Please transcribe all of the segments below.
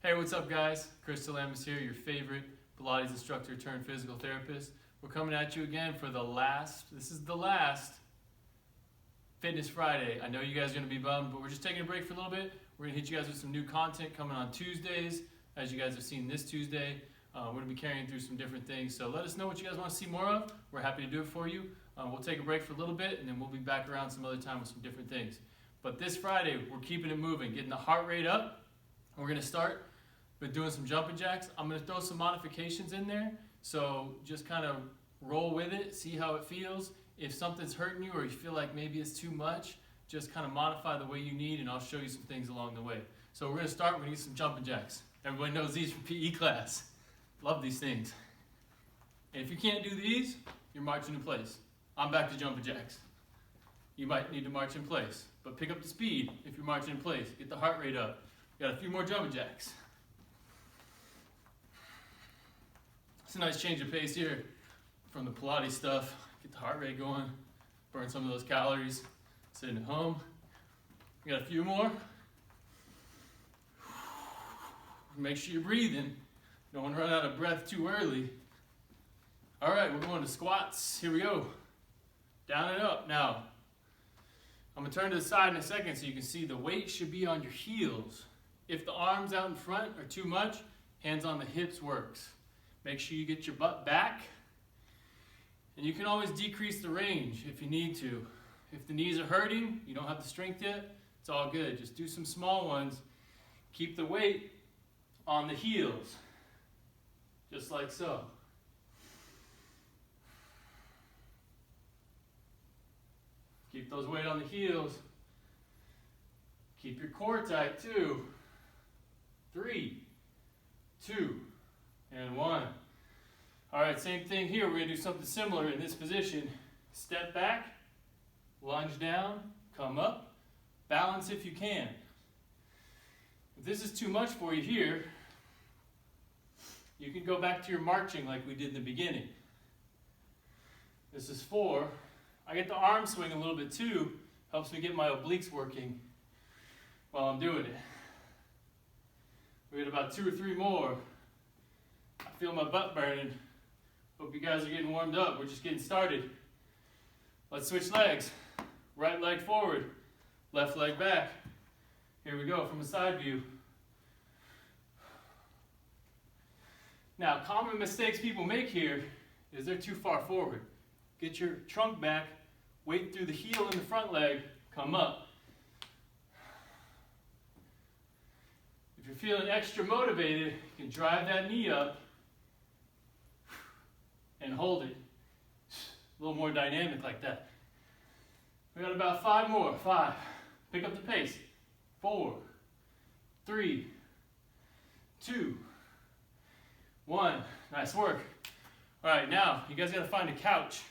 Hey, what's up guys? Chris Talambas here, your favorite Pilates instructor turned physical therapist. We're coming at you again for this is the last Fitness Friday. I know you guys are gonna be bummed, but we're just taking a break for a little bit. We're gonna hit you guys with some new content coming on Tuesdays. As you guys have seen this Tuesday, we're gonna be carrying through some different things. So let us know what you guys wanna see more of. We're happy to do it for you. We'll take a break for a little bit and then we'll be back around some other time with some different things. But this Friday, we're keeping it moving, getting the heart rate up. We're gonna start with doing some jumping jacks. I'm gonna throw some modifications in there, so just kind of roll with it, see how it feels. If something's hurting you or you feel like maybe it's too much, just kind of modify the way you need and I'll show you some things along the way. So we're gonna start, we're gonna get some jumping jacks. Everybody knows these from PE class. Love these things. And if you can't do these, you're marching in place. I'm back to jumping jacks. You might need to march in place, but pick up the speed if you're marching in place. Get the heart rate up. Got a few more jumping jacks. It's a nice change of pace here from the Pilates stuff. Get the heart rate going, burn some of those calories, sitting at home. We got a few more. Make sure you're breathing. Don't want to run out of breath too early. All right, we're going to squats. Here we go. Down and up. Now, I'm going to turn to the side in a second so you can see the weight should be on your heels. If the arms out in front are too much, hands on the hips works. Make sure you get your butt back. And you can always decrease the range if you need to. If the knees are hurting, you don't have the strength yet, it's all good. Just do some small ones. Keep the weight on the heels, just like so. Keep those weight on the heels. Keep your core tight too. 3, 2, and 1. All right, same thing here. We're gonna do something similar in this position. Step back, lunge down, come up, balance if you can. If this is too much for you here, you can go back to your marching like we did in the beginning. This is 4. I get the arm swing a little bit too. Helps me get my obliques working while I'm doing it. We got about 2 or 3 more. I feel my butt burning. Hope you guys are getting warmed up. We're just getting started. Let's switch legs. Right leg forward, left leg back. Here we go from a side view. Now, common mistakes people make here is they're too far forward. Get your trunk back, weight through the heel in the front leg, come up. If you're feeling extra motivated, you can drive that knee up and hold it. A little more dynamic like that. We got about 5 more. 5. Pick up the pace. 4, 3, 2, 1. Nice work. All right, now you guys got to find a couch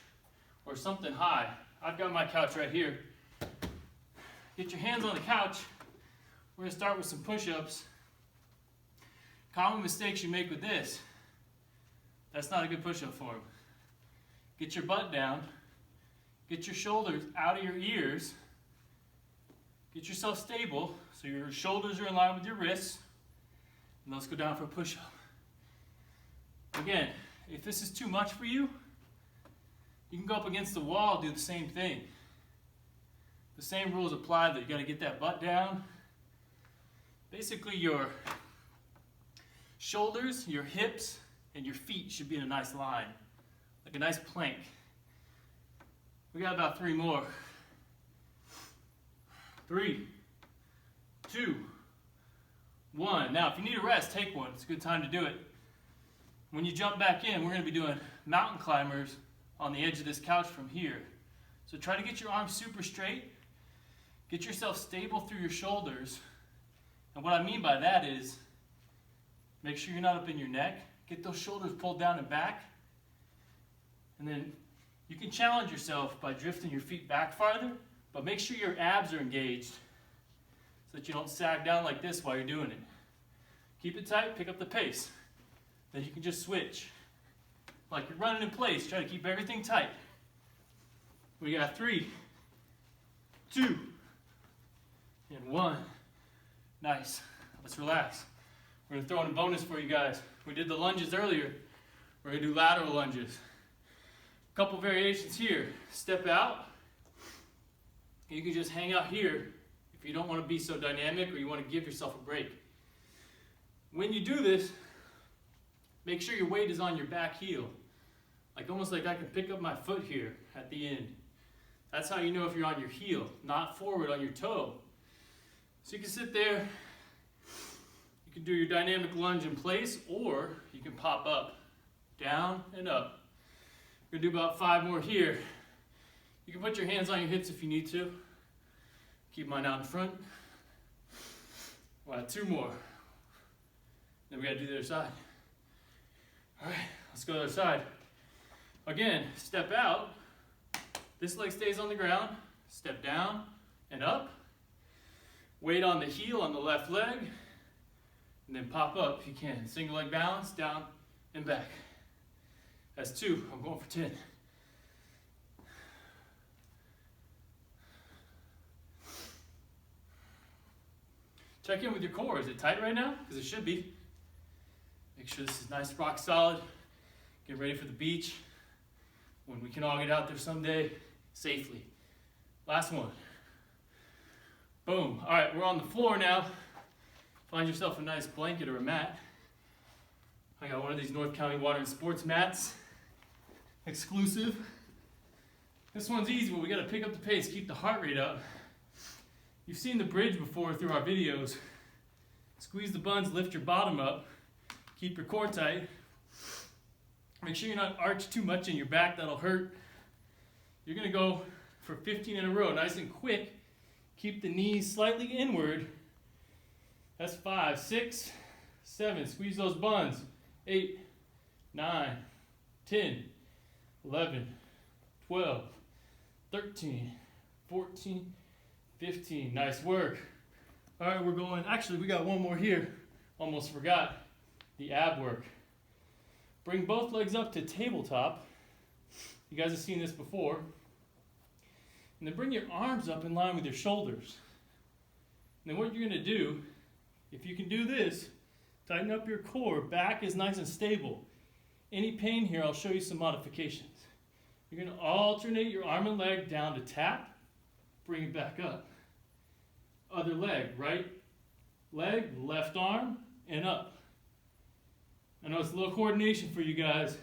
or something high. I've got my couch right here. Get your hands on the couch. We're going to start with some push-ups. Common mistakes you make with this. That's not a good push-up form. Get your butt down. Get your shoulders out of your ears. Get yourself stable so your shoulders are in line with your wrists. And let's go down for a push-up. Again, if this is too much for you, you can go up against the wall, do the same thing. The same rules apply, that you got to get that butt down. Basically, your shoulders, your hips, and your feet should be in a nice line, like a nice plank. We got about 3 more. 3, 2, 1. Now, if you need a rest, take one. It's a good time to do it. When you jump back in, we're going to be doing mountain climbers on the edge of this couch from here. So try to get your arms super straight. Get yourself stable through your shoulders. And what I mean by that is, make sure you're not up in your neck. Get those shoulders pulled down and back. And then you can challenge yourself by drifting your feet back farther, but make sure your abs are engaged so that you don't sag down like this while you're doing it. Keep it tight, pick up the pace. Then you can just switch. Like you're running in place, try to keep everything tight. We got 3, 2, and 1. Nice. Let's relax. We're gonna throw in a bonus for you guys. We did the lunges earlier. We're gonna do lateral lunges. A couple variations here. Step out. You can just hang out here if you don't want to be so dynamic or you want to give yourself a break. When you do this, make sure your weight is on your back heel. Like almost like I can pick up my foot here at the end. That's how you know if you're on your heel, not forward on your toe. So you can sit there, you can do your dynamic lunge in place, or you can pop up, down and up. We're gonna do about 5 more here. You can put your hands on your hips if you need to. Keep mine out in front. All right, 2 more. Then we gotta do the other side. All right, let's go to the other side. Again, step out. This leg stays on the ground. Step down and up. Weight on the heel on the left leg. And then pop up if you can. Single leg balance, down and back. That's 2. I'm going for 10. Check in with your core. Is it tight right now? Because it should be. Make sure this is nice, rock solid. Get ready for the beach when we can all get out there someday safely. Last one. Boom. All right, we're on the floor now. Find yourself a nice blanket or a mat. I got one of these North County Water and Sports mats. Exclusive. This one's easy, but we got to pick up the pace, keep the heart rate up. You've seen the bridge before through our videos. Squeeze the buns, lift your bottom up. Keep your core tight. Make sure you're not arched too much in your back, that'll hurt. You're gonna go for 15 in a row, nice and quick. Keep the knees slightly inward. That's 5, 6, 7. Squeeze those buns. 8, 9, 10, 11, 12, 13, 14, 15. Nice work. All right, we're going, actually we got one more here. Almost forgot. The ab work. Bring both legs up to tabletop. You guys have seen this before. And then bring your arms up in line with your shoulders. And then what you're gonna do, if you can do this, tighten up your core. Back is nice and stable. Any pain here, I'll show you some modifications. You're gonna alternate your arm and leg down to tap, bring it back up. Other leg, right leg, left arm, and up. I know it's a little coordination for you guys,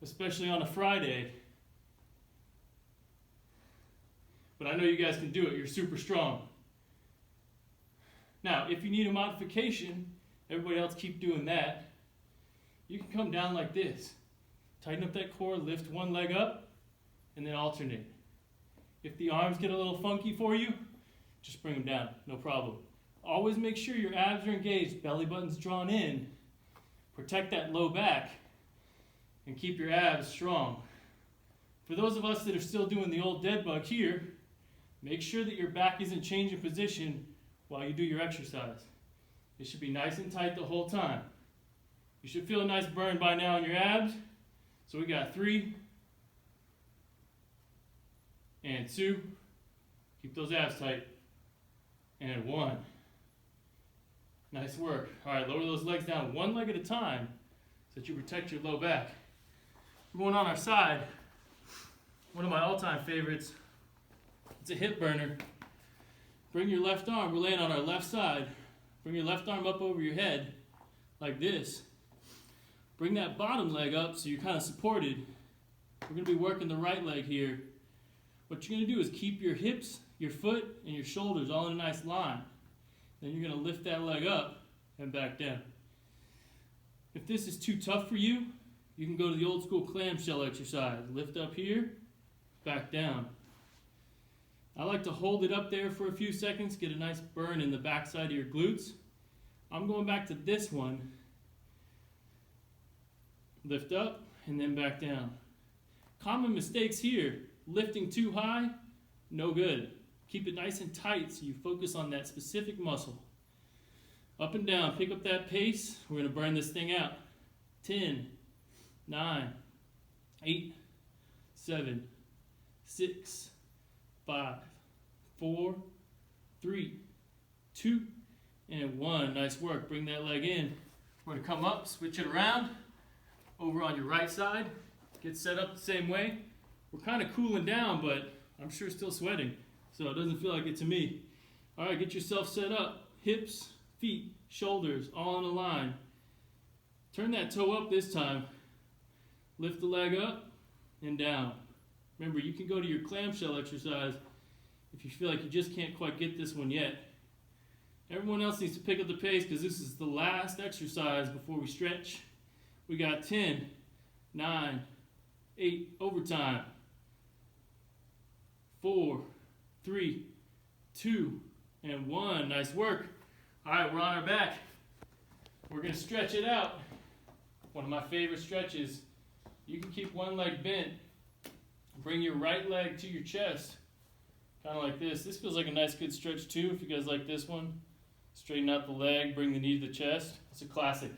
especially on a Friday. But I know you guys can do it. You're super strong. Now, if you need a modification, everybody else keep doing that. You can come down like this. Tighten up that core, lift one leg up, and then alternate. If the arms get a little funky for you, just bring them down, no problem. Always make sure your abs are engaged, belly button's drawn in. Protect that low back and keep your abs strong. For those of us that are still doing the old dead bug here, make sure that your back isn't changing position while you do your exercise. It should be nice and tight the whole time. You should feel a nice burn by now in your abs. So we got 3 and 2. Keep those abs tight. And 1. Nice work. All right, lower those legs down one leg at a time so that you protect your low back. We're going on our side. One of my all-time favorites. It's a hip burner. Bring your left arm. We're laying on our left side. Bring your left arm up over your head like this. Bring that bottom leg up so you're kind of supported. We're going to be working the right leg here. What you're going to do is keep your hips, your foot, and your shoulders all in a nice line. Then you're going to lift that leg up and back down. If this is too tough for you, you can go to the old school clamshell exercise. Lift up here, back down. I like to hold it up there for a few seconds, get a nice burn in the backside of your glutes. I'm going back to this one. Lift up and then back down. Common mistakes here, lifting too high, no good. Keep it nice and tight so you focus on that specific muscle. Up and down, pick up that pace. We're going to burn this thing out. 10, 9, 8, 7, 6, 5, 4, 3, 2, and 1. Nice work. Bring that leg in. We're going to come up, switch it around, over on your right side. Get set up the same way. We're kind of cooling down, but I'm sure still sweating, so it doesn't feel like it to me. All right, get yourself set up. Hips, feet, shoulders, all in a line. Turn that toe up this time. Lift the leg up and down. Remember, you can go to your clamshell exercise if you feel like you just can't quite get this one yet. Everyone else needs to pick up the pace because this is the last exercise before we stretch. We got 10, 9, 8, overtime. 4, 3, 2, and 1. Nice work. All right, we're on our back. We're going to stretch it out. One of my favorite stretches. You can keep one leg bent. Bring your right leg to your chest. Kind of like this. This feels like a nice good stretch too if you guys like this one. Straighten out the leg, bring the knee to the chest. It's a classic.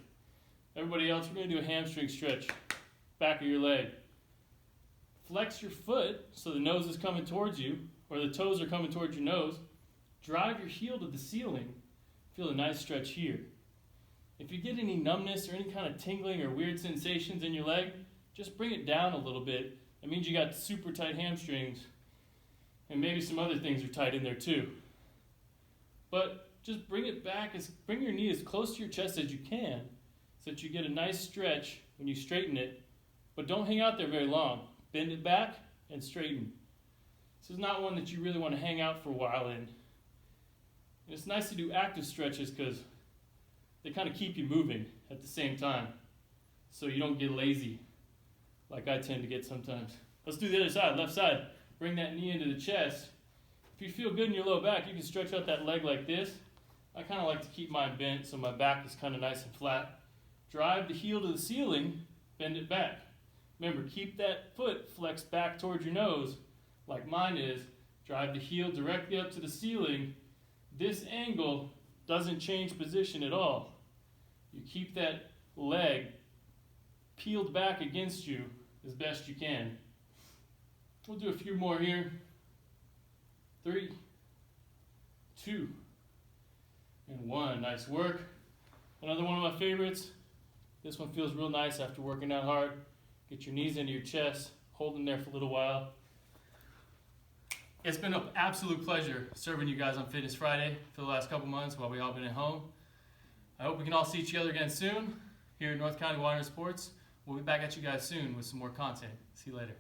Everybody else, we're going to do a hamstring stretch. Back of your leg. Flex your foot so the nose is coming towards you, or the toes are coming towards your nose. Drive your heel to the ceiling. Feel a nice stretch here. If you get any numbness or any kind of tingling or weird sensations in your leg, just bring it down a little bit. That means you got super tight hamstrings, and maybe some other things are tight in there too. But just bring it back, bring your knee as close to your chest as you can so that you get a nice stretch when you straighten it, but don't hang out there very long. Bend it back and straighten. This is not one that you really want to hang out for a while in. And it's nice to do active stretches because they kind of keep you moving at the same time so you don't get lazy like I tend to get sometimes. Let's do the other side, left side. Bring that knee into the chest. If you feel good in your low back, you can stretch out that leg like this. I kind of like to keep mine bent so my back is kind of nice and flat. Drive the heel to the ceiling, bend it back. Remember, keep that foot flexed back towards your nose like mine is. Drive the heel directly up to the ceiling. This angle doesn't change position at all. You keep that leg peeled back against you as best you can. We'll do a few more here. 3, 2, and 1. Nice work. Another one of my favorites. This one feels real nice after working out hard. Get your knees into your chest. Hold them there for a little while. It's been an absolute pleasure serving you guys on Fitness Friday for the last couple months while we all been at home. I hope we can all see each other again soon here in North County Water and Sports. We'll be back at you guys soon with some more content. See you later.